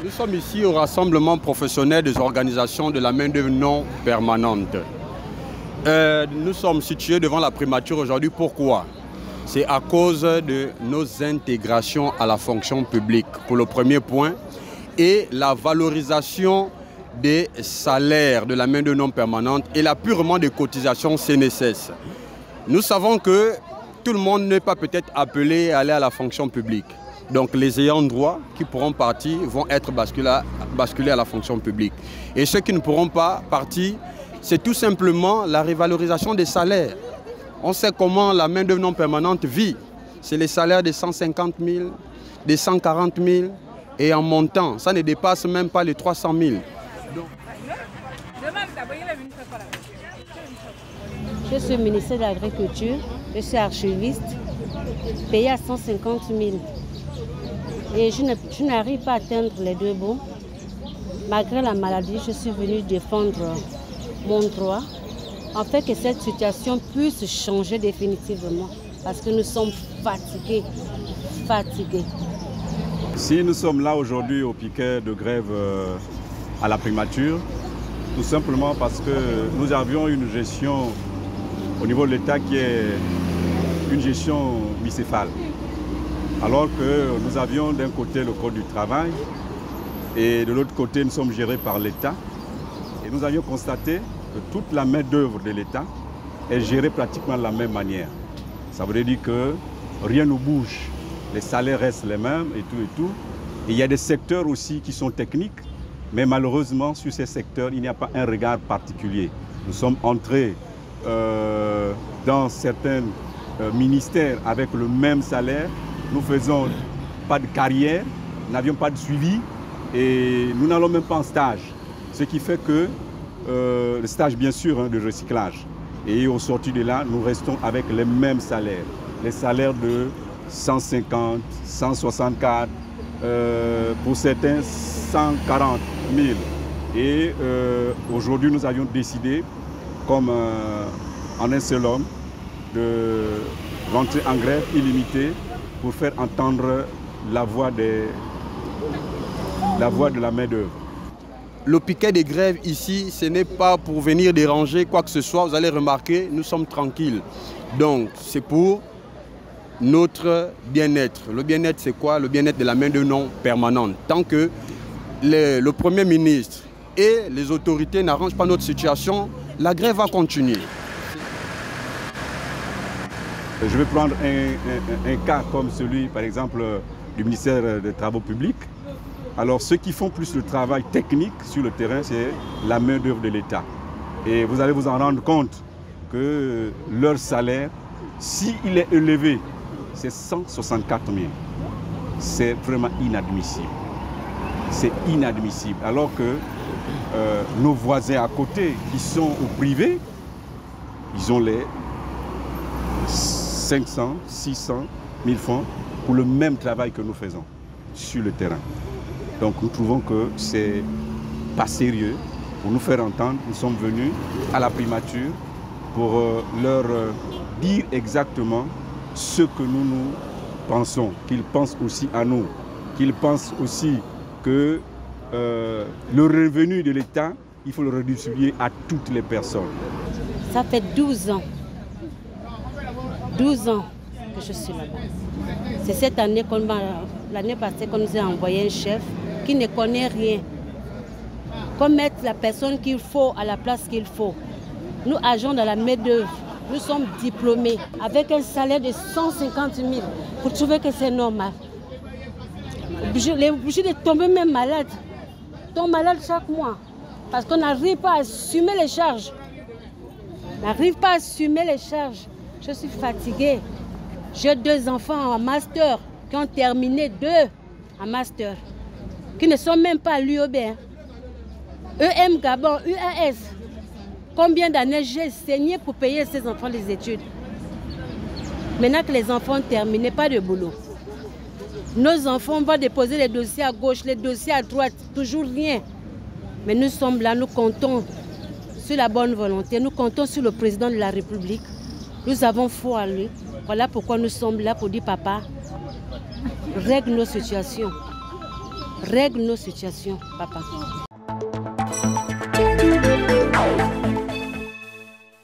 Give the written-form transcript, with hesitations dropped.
Nous sommes ici au rassemblement professionnel des organisations de la main-d'œuvre non permanente. Nous sommes situés devant la primature aujourd'hui. Pourquoi? C'est à cause de nos intégrations à la fonction publique, pour le premier point, et la valorisation des salaires de la main-d'œuvre non permanente et l'appurement des cotisations CNSS. Nous savons que tout le monde n'est pas peut-être appelé à aller à la fonction publique. Donc les ayants droit qui pourront partir vont être basculés à la fonction publique. Et ceux qui ne pourront pas partir, c'est tout simplement la révalorisation des salaires. On sait comment la main-d'œuvre non permanente vit. C'est les salaires de 150 000, de 140 000 et en montant. Ça ne dépasse même pas les 300 000. Donc... Je suis ministre de l'Agriculture, je suis archiviste, payé à 150 000. Et je n'arrive pas à atteindre les deux bouts. Malgré la maladie, je suis venue défendre mon droit, en fait que cette situation puisse changer définitivement, parce que nous sommes fatigués. Si nous sommes là aujourd'hui au piquet de grève à la primature, tout simplement parce que nous avions une gestion au niveau de l'État qui est une gestion bicéphale. Alors que nous avions d'un côté le Code du travail et de l'autre côté nous sommes gérés par l'État. Et nous avions constaté que toute la main-d'œuvre de l'État est gérée pratiquement de la même manière. Ça veut dire que rien ne bouge, les salaires restent les mêmes et tout. Et il y a des secteurs aussi qui sont techniques, mais malheureusement sur ces secteurs il n'y a pas un regard particulier. Nous sommes entrés dans certains ministères avec le même salaire. Nous ne faisons pas de carrière, nous n'avions pas de suivi et nous n'allons même pas en stage. Ce qui fait que le stage, bien sûr, de recyclage. Et au sorti de là, nous restons avec les mêmes salaires. Les salaires de 150, 164, pour certains 140 000. Et aujourd'hui, nous avions décidé, comme en un seul homme, de rentrer en grève illimitée pour faire entendre la voix de la main-d'œuvre. Le piquet des grèves ici, ce n'est pas pour venir déranger quoi que ce soit. Vous allez remarquer, nous sommes tranquilles. Donc, c'est pour notre bien-être. Le bien-être, c'est quoi? Le bien-être de la main-d'œuvre non permanente. Tant que le Premier ministre et les autorités n'arrangent pas notre situation, la grève va continuer. Je vais prendre un cas comme celui, par exemple, du ministère des Travaux publics. Alors, ceux qui font plus le travail technique sur le terrain, c'est la main-d'œuvre de l'État. Et vous allez vous en rendre compte que leur salaire, s'il est élevé, c'est 164 000. C'est vraiment inadmissible. C'est inadmissible. Alors que nos voisins à côté, qui sont au privé, ils ont les 500, 600 000 francs pour le même travail que nous faisons sur le terrain. Donc nous trouvons que c'est pas sérieux. Pour nous faire entendre, nous sommes venus à la primature pour leur dire exactement ce que nous pensons, qu'ils pensent aussi à nous, qu'ils pensent aussi que le revenu de l'État, il faut le redistribuer à toutes les personnes. Ça fait 12 ans que je suis là-bas. C'est cette année, l'année passée, qu'on nous a envoyé un chef qui ne connaît rien. Qu'on mette la personne qu'il faut à la place qu'il faut. Nous agons dans la main-d'œuvre. Nous sommes diplômés avec un salaire de 150 000. Vous trouvez que c'est normal? Les obligés de tomber même malade. Tombe malade chaque mois. Parce qu'on n'arrive pas à assumer les charges. On n'arrive pas à assumer les charges. Je suis fatiguée. J'ai 2 enfants en master qui ont terminé 2 en master. Qui ne sont même pas à l'UOB. EM Gabon, UAS. Combien d'années j'ai saigné pour payer ces enfants les études? Maintenant que les enfants ont terminé, pas de boulot. Nos enfants vont déposer les dossiers à gauche, les dossiers à droite, toujours rien. Mais nous sommes là, nous comptons sur la bonne volonté, nous comptons sur le président de la République. Nous avons foi en lui. Voilà pourquoi nous sommes là pour dire, papa, règle nos situations. règle nos situations, papa.